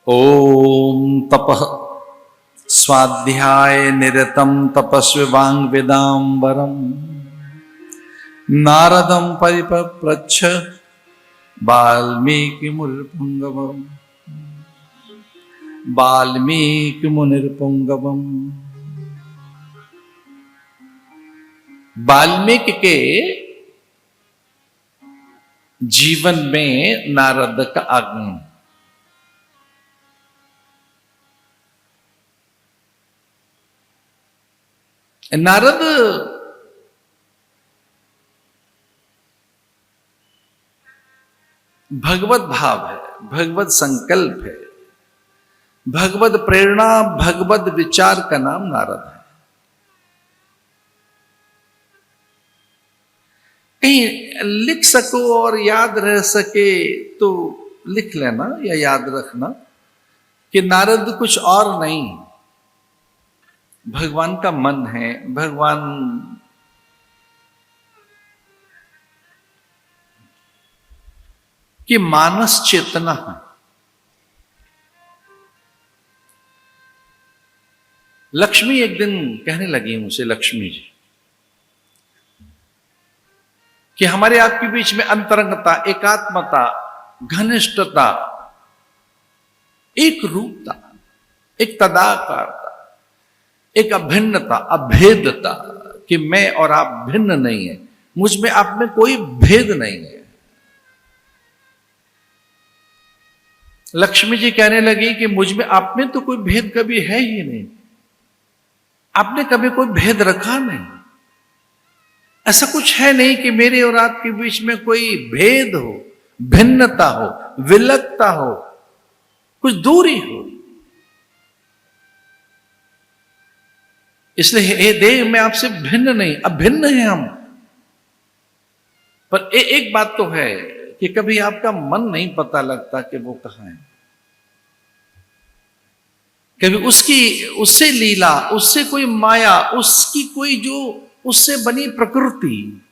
ओम तपः स्वाध्याय निरतं तपस्विवांग वेदांबरम नारदं परिपप्रच्छ वाल्मीकिमुनिर्पुंगवम् वाल्मीकिमुनिर्पुंगवम्। वाल्मीकि के जीवन में नारद का आगमन। नारद भगवत भाव है, भगवत संकल्प है, भगवत प्रेरणा, भगवत विचार का नाम नारद है। कहीं लिख सको और याद रह सके तो लिख लेना या याद रखना कि नारद कुछ और नहीं, भगवान का मन है, भगवान की मानस चेतना है। लक्ष्मी एक दिन कहने लगी मुझसे, लक्ष्मी जी, कि हमारे आपके बीच में अंतरंगता, एकात्मता, घनिष्ठता, एक रूपता, एक तदाकारता, एक अभिन्नता, अभेदता, कि मैं और आप भिन्न नहीं है, मुझ में आप में कोई भेद नहीं है। लक्ष्मी जी कहने लगी कि मुझ में आप में तो कोई भेद कभी है ही नहीं, आपने कभी कोई भेद रखा नहीं, ऐसा कुछ है नहीं कि मेरे और आपके बीच में कोई भेद हो, भिन्नता हो, विलकता हो, कुछ दूरी हो। इसलिए हे देव, मैं आपसे भिन्न नहीं, अभिन्न है हम। पर एक बात तो है कि कभी आपका मन नहीं पता लगता कि वो कहां है। कभी उससे लीला, उससे कोई माया, उसकी कोई जो उससे बनी प्रकृति,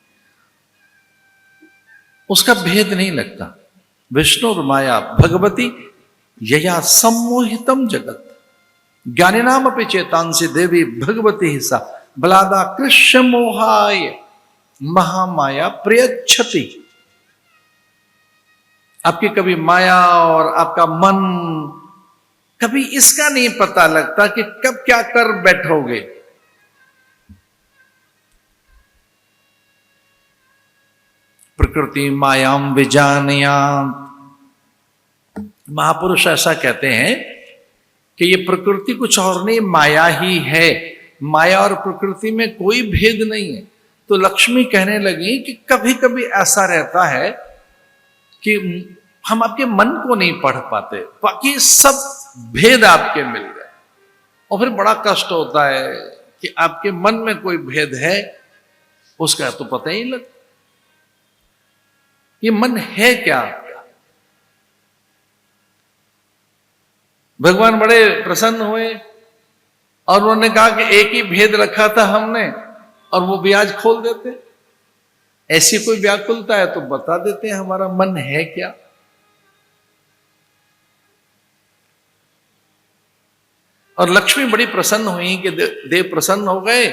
उसका भेद नहीं लगता। विष्णु और माया भगवती यया सम्मोहितम जगत ज्ञानिनाम अपि चेतांसि देवी भगवती ही सा बलादा कृष्ण मोहाय महामाया प्रयच्छति। आपकी कभी माया और आपका मन, कभी इसका नहीं पता लगता कि कब क्या कर बैठोगे। प्रकृति मायाम विजानयात। महापुरुष ऐसा कहते हैं कि ये प्रकृति कुछ और नहीं, माया ही है। माया और प्रकृति में कोई भेद नहीं है। तो लक्ष्मी कहने लगी कि कभी कभी ऐसा रहता है कि हम आपके मन को नहीं पढ़ पाते, बाकी सब भेद आपके मिल गए, और फिर बड़ा कष्ट होता है कि आपके मन में कोई भेद है, उसका तो पता ही नहीं लगता। ये मन है क्या? भगवान बड़े प्रसन्न हुए और उन्होंने कहा कि एक ही भेद रखा था हमने, और वो भी आज खोल देते। ऐसी कोई व्याकुलता है तो बता देते हैं हमारा मन है क्या। और लक्ष्मी बड़ी प्रसन्न हुई कि देव प्रसन्न हो गए,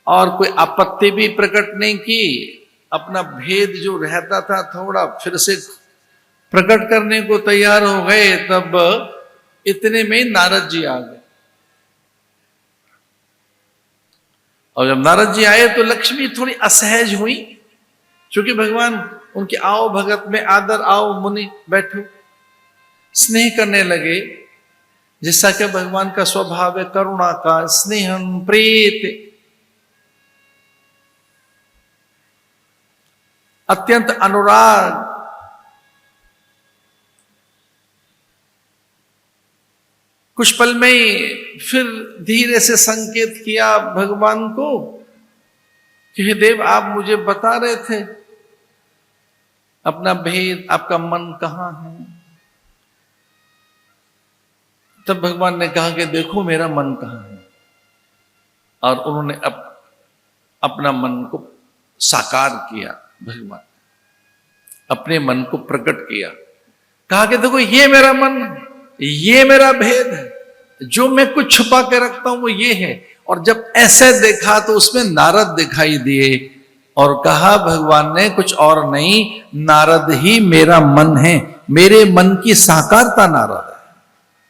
और कोई आपत्ति भी प्रकट नहीं की। अपना भेद जो रहता था थोड़ा फिर से प्रकट करने को तैयार हो गए। तब इतने में नारद जी आ गए, और जब नारद जी आए तो लक्ष्मी थोड़ी असहज हुई, क्योंकि भगवान उनके आओ भगत में आदर, आओ मुनि बैठो, स्नेह करने लगे, जिसका कि भगवान का स्वभाव है, करुणा का, स्नेहम प्रीत, अत्यंत अनुराग। कुछ पल में फिर धीरे से संकेत किया भगवान को कि हे देव, आप मुझे बता रहे थे अपना भेद, आपका मन कहां है। तब भगवान ने कहा कि देखो मेरा मन कहां है, और उन्होंने अपना मन को साकार किया। भगवान अपने मन को प्रकट किया कहा कि देखो ये मेरा मन, ये मेरा भेद है, जो मैं कुछ छुपा के रखता हूं वो ये है। और जब ऐसे देखा तो उसमें नारद दिखाई दिए और कहा भगवान ने कुछ और नहीं, नारद ही मेरा मन है, मेरे मन की साकारता नारद है।